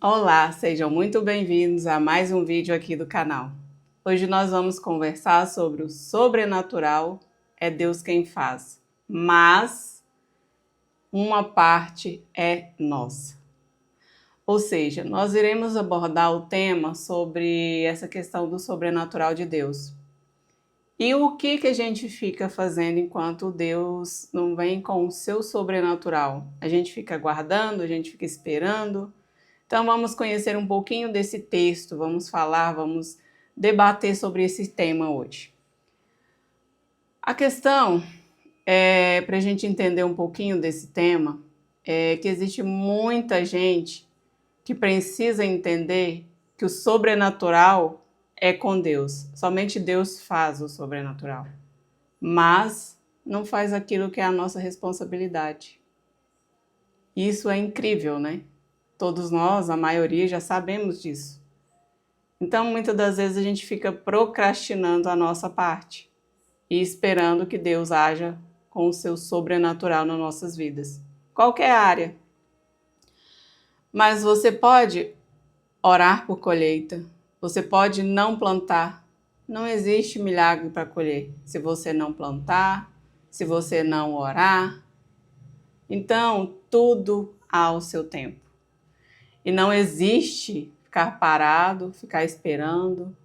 Olá, sejam muito bem-vindos a mais um vídeo aqui do canal. Hoje nós vamos conversar sobre o sobrenatural, é Deus quem faz, mas uma parte é nossa. Ou seja, nós iremos abordar o tema sobre essa questão do sobrenatural de Deus. E o que a gente fica fazendo enquanto Deus não vem com o seu sobrenatural? A gente fica aguardando, a gente fica esperando. Então vamos conhecer um pouquinho desse texto, vamos debater sobre esse tema hoje. A questão, para a gente entender um pouquinho desse tema, é que existe muita gente que precisa entender que o sobrenatural é com Deus. Somente Deus faz o sobrenatural. Mas não faz aquilo que é a nossa responsabilidade. Isso é incrível, né? Todos nós, a maioria, já sabemos disso. Então, muitas das vezes a gente fica procrastinando a nossa parte e esperando que Deus haja com o seu sobrenatural nas nossas vidas. Qualquer área. Mas você pode orar por colheita. Você pode não plantar. Não existe milagre para colher se você não plantar, se você não orar. Então, tudo ao seu tempo. E não existe ficar parado, ficar esperando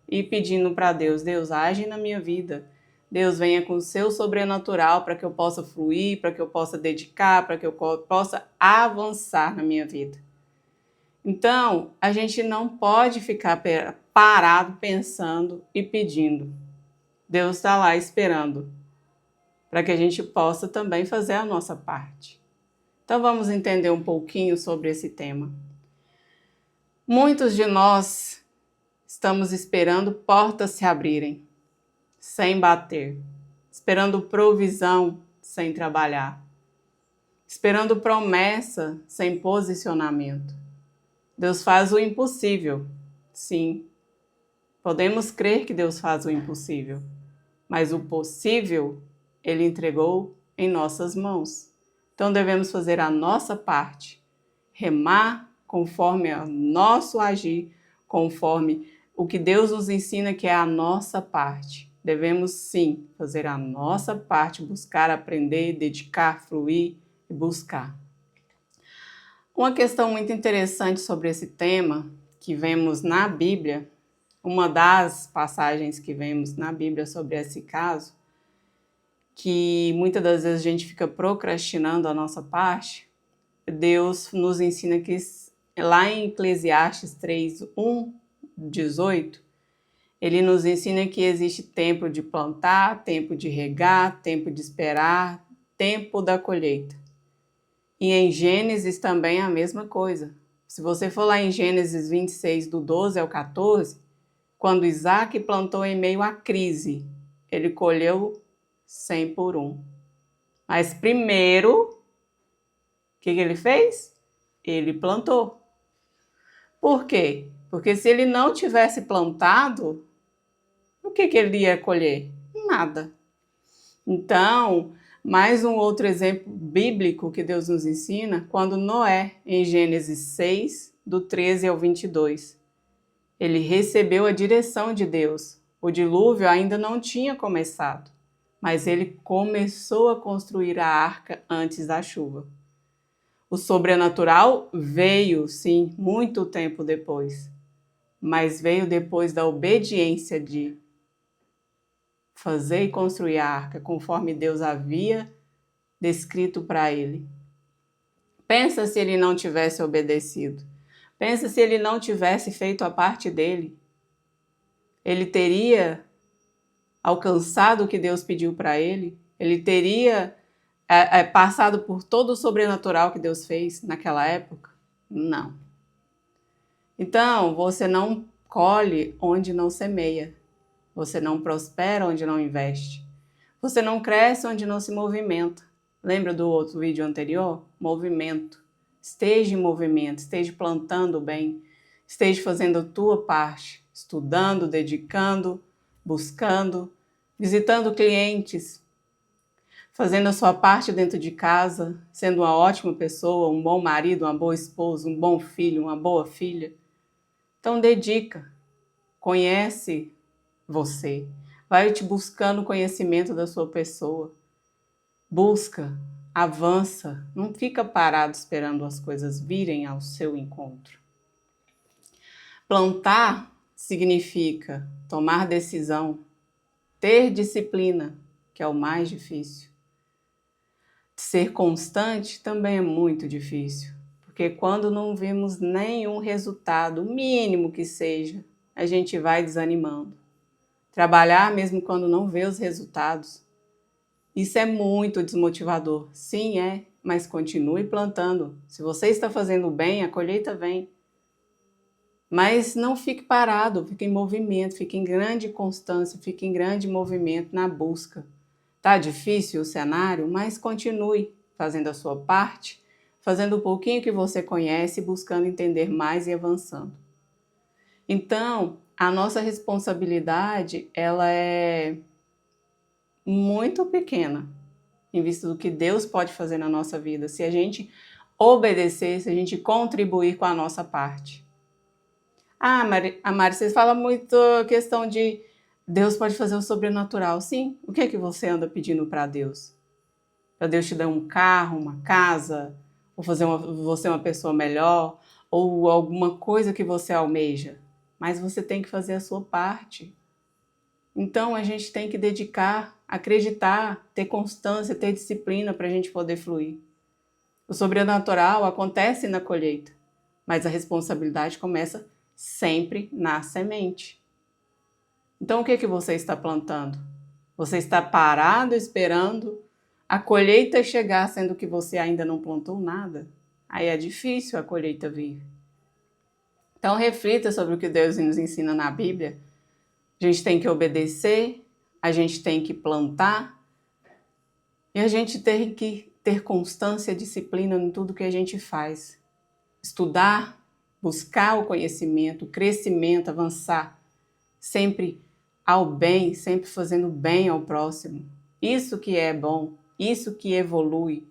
e pedindo para Deus, Deus, age na minha vida. Deus, venha com o seu sobrenatural para que eu possa fluir, para que eu possa dedicar, para que eu possa avançar na minha vida. Então, a gente não pode ficar parado pensando e pedindo. Deus está lá esperando para que a gente possa também fazer a nossa parte. Então, vamos entender um pouquinho sobre esse tema. Muitos de nós estamos esperando portas se abrirem, sem bater, esperando provisão sem trabalhar, esperando promessa sem posicionamento. Deus faz o impossível, sim. Podemos crer que Deus faz o impossível, mas o possível Ele entregou em nossas mãos. Então devemos fazer a nossa parte, remar conforme o nosso agir, conforme o que Deus nos ensina que é a nossa parte. Devemos sim fazer a nossa parte, buscar, aprender, dedicar, fluir e buscar. Uma questão muito interessante sobre esse tema que vemos na Bíblia, uma das passagens que vemos na Bíblia sobre esse caso, que muitas das vezes a gente fica procrastinando a nossa parte, Deus nos ensina que lá em Eclesiastes 3:18, ele nos ensina que existe tempo de plantar, tempo de regar, tempo de esperar, tempo da colheita. E em Gênesis também é a mesma coisa. Se você for lá em Gênesis 26, do 12 ao 14, quando Isaac plantou em meio à crise, ele colheu 100 por 1. Mas primeiro, o que ele fez? Ele plantou. Por quê? Porque se ele não tivesse plantado, o que ele ia colher? Nada. Então, mais um outro exemplo bíblico que Deus nos ensina, quando Noé, em Gênesis 6, do 13 ao 22, ele recebeu a direção de Deus. O dilúvio ainda não tinha começado, mas ele começou a construir a arca antes da chuva. O sobrenatural veio, sim, muito tempo depois, mas veio depois da obediência de fazer e construir a arca conforme Deus havia descrito para ele. Pensa se ele não tivesse obedecido. Pensa se ele não tivesse feito a parte dele. Ele teria alcançado o que Deus pediu para ele? Ele teria passado por todo o sobrenatural que Deus fez naquela época? Não. Então, você não colhe onde não semeia. Você não prospera onde não investe. Você não cresce onde não se movimenta. Lembra do outro vídeo anterior? Movimento. Esteja em movimento, esteja plantando bem, esteja fazendo a tua parte, estudando, dedicando, buscando, visitando clientes, fazendo a sua parte dentro de casa, sendo uma ótima pessoa, um bom marido, uma boa esposa, um bom filho, uma boa filha. Então dedica, conhece você, vai te buscando o conhecimento da sua pessoa. Busca, avança, não fica parado esperando as coisas virem ao seu encontro. Plantar significa tomar decisão, ter disciplina, que é o mais difícil. Ser constante também é muito difícil, porque quando não vemos nenhum resultado, o mínimo que seja, a gente vai desanimando. Trabalhar mesmo quando não vê os resultados, isso é muito desmotivador. Sim, é, mas continue plantando. Se você está fazendo bem, a colheita vem. Mas não fique parado, fique em movimento, fique em grande constância, fique em grande movimento na busca. Tá difícil o cenário, mas continue fazendo a sua parte, fazendo o pouquinho que você conhece, buscando entender mais e avançando. Então, a nossa responsabilidade, ela é muito pequena, em vista do que Deus pode fazer na nossa vida, se a gente obedecer, se a gente contribuir com a nossa parte. Ah, Mari, você fala muito a questão de Deus pode fazer o sobrenatural. Sim, o que é que você anda pedindo para Deus? Para Deus te dar um carro, uma casa, ou fazer você uma pessoa melhor, ou alguma coisa que você almeja. Mas você tem que fazer a sua parte. Então a gente tem que dedicar, acreditar, ter constância, ter disciplina para a gente poder fluir. O sobrenatural acontece na colheita, mas a responsabilidade começa sempre na semente. Então o que é que você está plantando? Você está parado esperando a colheita chegar, sendo que você ainda não plantou nada? Aí é difícil a colheita vir. Então reflita sobre o que Deus nos ensina na Bíblia. A gente tem que obedecer, a gente tem que plantar e a gente tem que ter constância e disciplina em tudo que a gente faz. Estudar, buscar o conhecimento, o crescimento, avançar, sempre ao bem, sempre fazendo bem ao próximo. Isso que é bom, isso que evolui.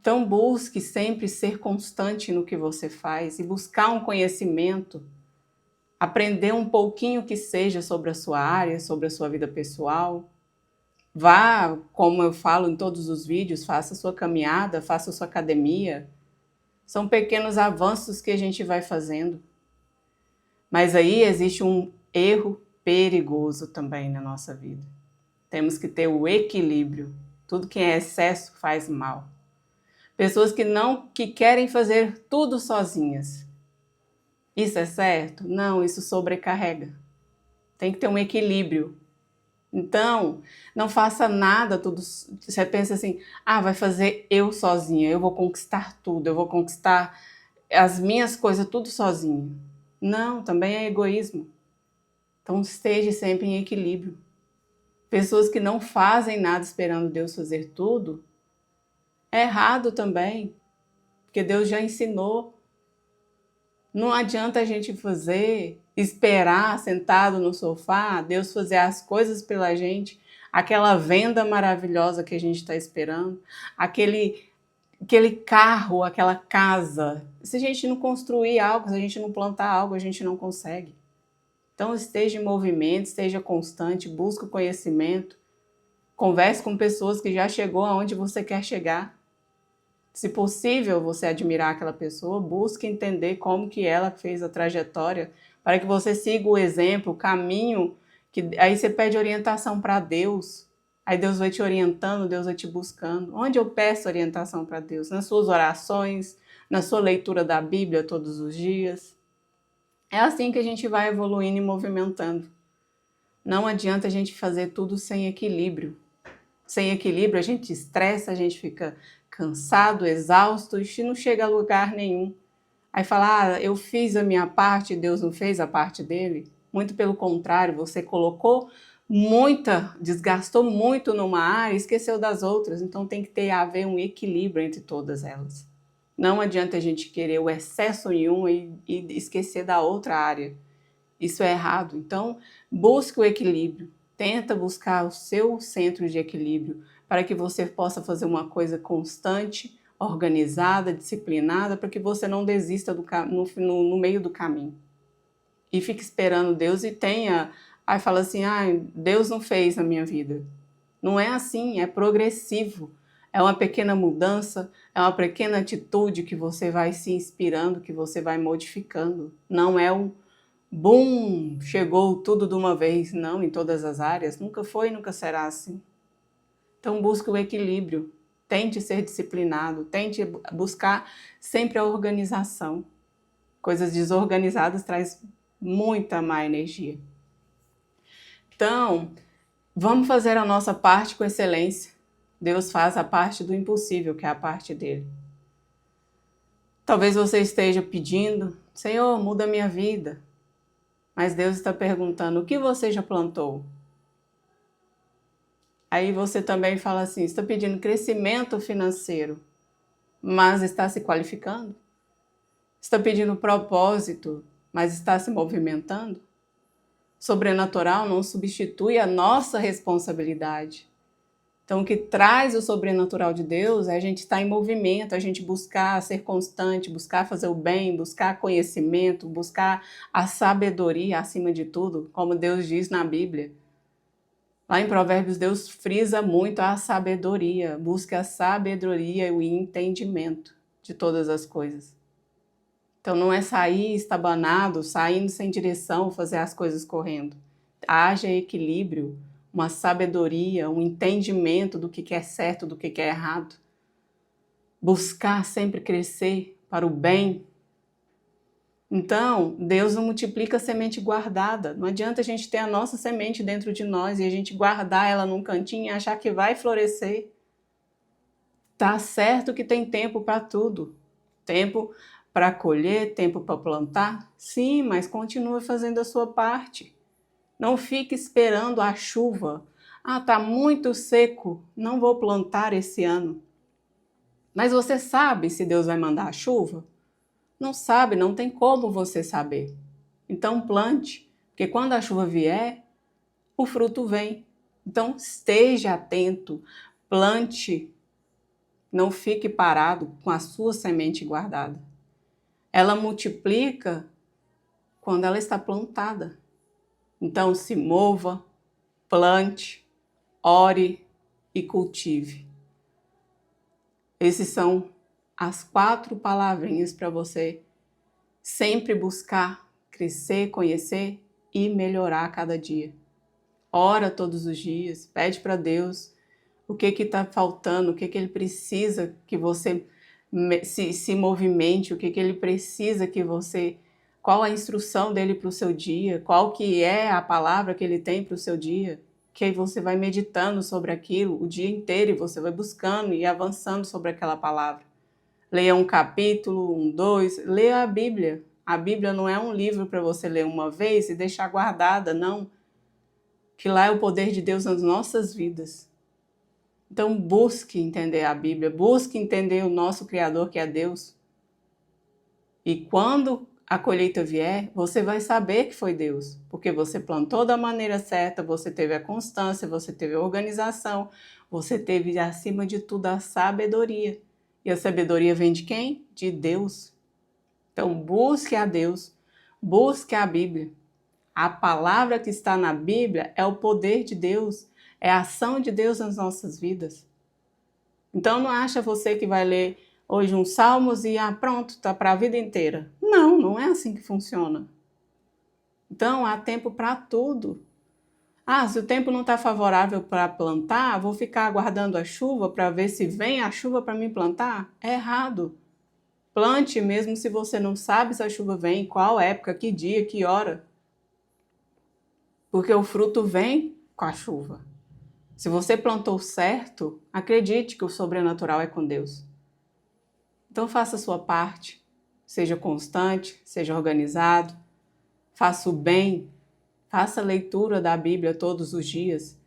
Então busque sempre ser constante no que você faz e buscar um conhecimento, aprender um pouquinho que seja sobre a sua área, sobre a sua vida pessoal. Vá, como eu falo em todos os vídeos, faça a sua caminhada, faça a sua academia. São pequenos avanços que a gente vai fazendo. Mas aí existe um erro perigoso também na nossa vida. Temos que ter o equilíbrio. Tudo que é excesso faz mal. Pessoas que querem fazer tudo sozinhas. Isso é certo? Não, isso sobrecarrega. Tem que ter um equilíbrio. Então, não faça nada tudo. Você pensa assim, vai fazer eu sozinha, eu vou conquistar tudo, eu vou conquistar as minhas coisas tudo sozinha. Não, também é egoísmo. Então, esteja sempre em equilíbrio. Pessoas que não fazem nada esperando Deus fazer tudo, é errado também, porque Deus já ensinou. Não adianta a gente esperar sentado no sofá, Deus fazer as coisas pela gente, aquela venda maravilhosa que a gente está esperando, aquele carro, aquela casa. Se a gente não construir algo, se a gente não plantar algo, a gente não consegue. Então esteja em movimento, esteja constante, busque o conhecimento, converse com pessoas que já chegou aonde você quer chegar. Se possível você admirar aquela pessoa, busque entender como que ela fez a trajetória, para que você siga o exemplo, o caminho, que aí você pede orientação para Deus, aí Deus vai te orientando, Deus vai te buscando. Onde eu peço orientação para Deus? Nas suas orações, na sua leitura da Bíblia todos os dias. É assim que a gente vai evoluindo e movimentando. Não adianta a gente fazer tudo sem equilíbrio. Sem equilíbrio a gente estressa, a gente fica cansado, exausto e não chega a lugar nenhum. Aí fala, eu fiz a minha parte, Deus não fez a parte dele. Muito pelo contrário, você desgastou muito numa área e esqueceu das outras. Então tem que haver um equilíbrio entre todas elas. Não adianta a gente querer o excesso em uma e esquecer da outra área. Isso é errado. Então, busque o equilíbrio. Tenta buscar o seu centro de equilíbrio. para que você possa fazer uma coisa constante, organizada, disciplinada, para que você não desista no meio do caminho. E fique esperando Deus e tenha... Aí fala assim, Deus não fez na minha vida. Não é assim, é progressivo. É uma pequena mudança, é uma pequena atitude que você vai se inspirando, que você vai modificando. Não é um boom, chegou tudo de uma vez, não, em todas as áreas. Nunca foi e nunca será assim. Então busque o equilíbrio, tente ser disciplinado, tente buscar sempre a organização. Coisas desorganizadas traz muita má energia. Então, vamos fazer a nossa parte com excelência. Deus faz a parte do impossível, que é a parte dele. Talvez você esteja pedindo, Senhor, muda a minha vida. Mas Deus está perguntando, o que você já plantou? Aí você também fala assim, está pedindo crescimento financeiro, mas está se qualificando? Está pedindo propósito, mas está se movimentando? Sobrenatural não substitui a nossa responsabilidade. Então, o que traz o sobrenatural de Deus é a gente estar em movimento, a gente buscar ser constante, buscar fazer o bem, buscar conhecimento, buscar a sabedoria acima de tudo, como Deus diz na Bíblia. Lá em Provérbios, Deus frisa muito a sabedoria, busca a sabedoria e o entendimento de todas as coisas. Então, não é sair estabanado, saindo sem direção, fazer as coisas correndo. Haja equilíbrio, uma sabedoria, um entendimento do que é certo, do que é errado. Buscar sempre crescer para o bem. Então, Deus não multiplica a semente guardada. Não adianta a gente ter a nossa semente dentro de nós e a gente guardar ela num cantinho e achar que vai florescer. Tá certo que tem tempo para tudo. Tempo para colher, tempo para plantar. Sim, mas continue fazendo a sua parte. Não fique esperando a chuva. Tá muito seco, não vou plantar esse ano. Mas você sabe se Deus vai mandar a chuva? Não sabe, não tem como você saber. Então plante, porque quando a chuva vier, o fruto vem. Então esteja atento, plante, não fique parado com a sua semente guardada. Ela multiplica quando ela está plantada. Então se mova, plante, ore e cultive. Esses são as 4 palavrinhas para você sempre buscar crescer, conhecer e melhorar a cada dia. Ora todos os dias, pede para Deus o que está faltando, o que Ele precisa que você se movimente, o que Ele precisa que você... Qual a instrução dele para o seu dia, qual que é a palavra que Ele tem para o seu dia, que aí você vai meditando sobre aquilo o dia inteiro e você vai buscando e avançando sobre aquela palavra. Leia um capítulo, 2, leia a Bíblia. A Bíblia não é um livro para você ler uma vez e deixar guardada, não. Que lá é o poder de Deus nas nossas vidas. Então busque entender a Bíblia, busque entender o nosso Criador, que é Deus. E quando a colheita vier, você vai saber que foi Deus, porque você plantou da maneira certa, você teve a constância, você teve a organização, você teve, acima de tudo, a sabedoria. E a sabedoria vem de quem? De Deus. Então busque a Deus, busque a Bíblia. A palavra que está na Bíblia é o poder de Deus, é a ação de Deus nas nossas vidas. Então não acha você que vai ler hoje uns salmos e pronto, está para a vida inteira. Não, não é assim que funciona. Então há tempo para tudo. Se o tempo não está favorável para plantar, vou ficar aguardando a chuva para ver se vem a chuva para me plantar? É errado. Plante mesmo se você não sabe se a chuva vem, qual época, que dia, que hora. Porque o fruto vem com a chuva. Se você plantou certo, acredite que o sobrenatural é com Deus. Então faça a sua parte, seja constante, seja organizado, faça o bem, faça a leitura da Bíblia todos os dias,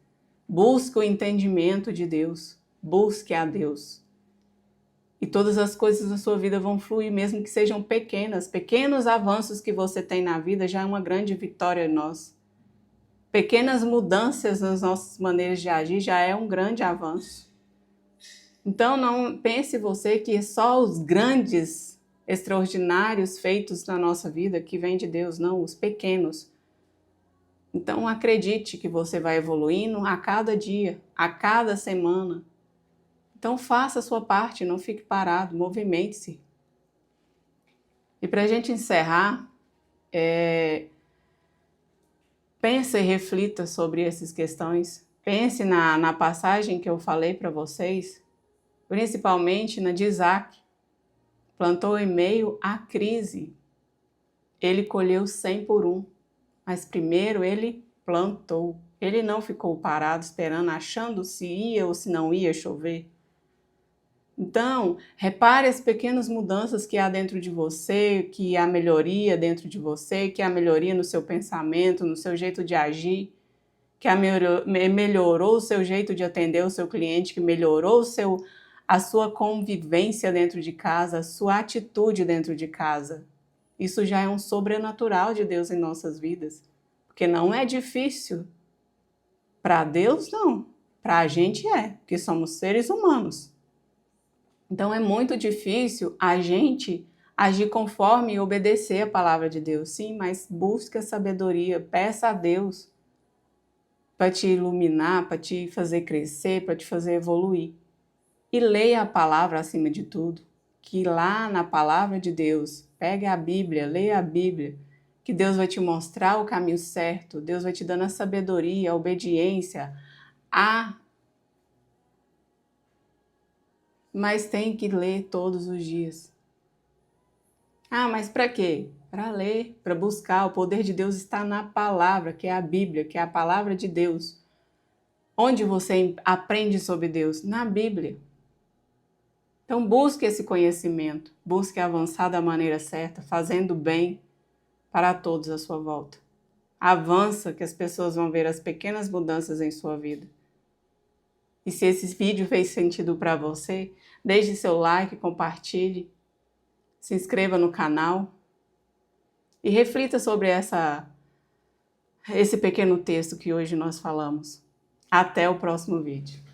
busque o entendimento de Deus, busque a Deus. E todas as coisas na sua vida vão fluir, mesmo que sejam pequenas. Pequenos avanços que você tem na vida já é uma grande vitória em nós. Pequenas mudanças nas nossas maneiras de agir já é um grande avanço. Então não pense você que só os grandes, extraordinários feitos na nossa vida que vêm de Deus, não, os pequenos. Então acredite que você vai evoluindo a cada dia, a cada semana. Então faça a sua parte, não fique parado, movimente-se. E para a gente encerrar, pense e reflita sobre essas questões. Pense na passagem que eu falei para vocês, principalmente na de Isaac. Plantou em meio à crise. Ele colheu 100 por 1, mas primeiro ele plantou. Ele não ficou parado esperando, achando se ia ou se não ia chover. Então, repare as pequenas mudanças que há dentro de você, que há melhoria dentro de você, que há melhoria no seu pensamento, no seu jeito de agir, que melhorou o seu jeito de atender o seu cliente, que melhorou a sua convivência dentro de casa, a sua atitude dentro de casa. Isso já é um sobrenatural de Deus em nossas vidas, porque não é difícil. Para Deus, não. Para a gente é, porque somos seres humanos. Então é muito difícil a gente agir conforme e obedecer a palavra de Deus. Sim, mas busque a sabedoria, peça a Deus para te iluminar, para te fazer crescer, para te fazer evoluir. E leia a palavra acima de tudo, que lá na palavra de Deus, pegue a Bíblia, leia a Bíblia, que Deus vai te mostrar o caminho certo, Deus vai te dando a sabedoria, a obediência, mas tem que ler todos os dias. Mas para quê? Para ler, para buscar. O poder de Deus está na palavra, que é a Bíblia, que é a palavra de Deus. Onde você aprende sobre Deus? Na Bíblia. Então busque esse conhecimento, busque avançar da maneira certa, fazendo bem para todos à sua volta. Avança que as pessoas vão ver as pequenas mudanças em sua vida. E se esse vídeo fez sentido para você, deixe seu like, compartilhe, se inscreva no canal e reflita sobre esse pequeno texto que hoje nós falamos. Até o próximo vídeo.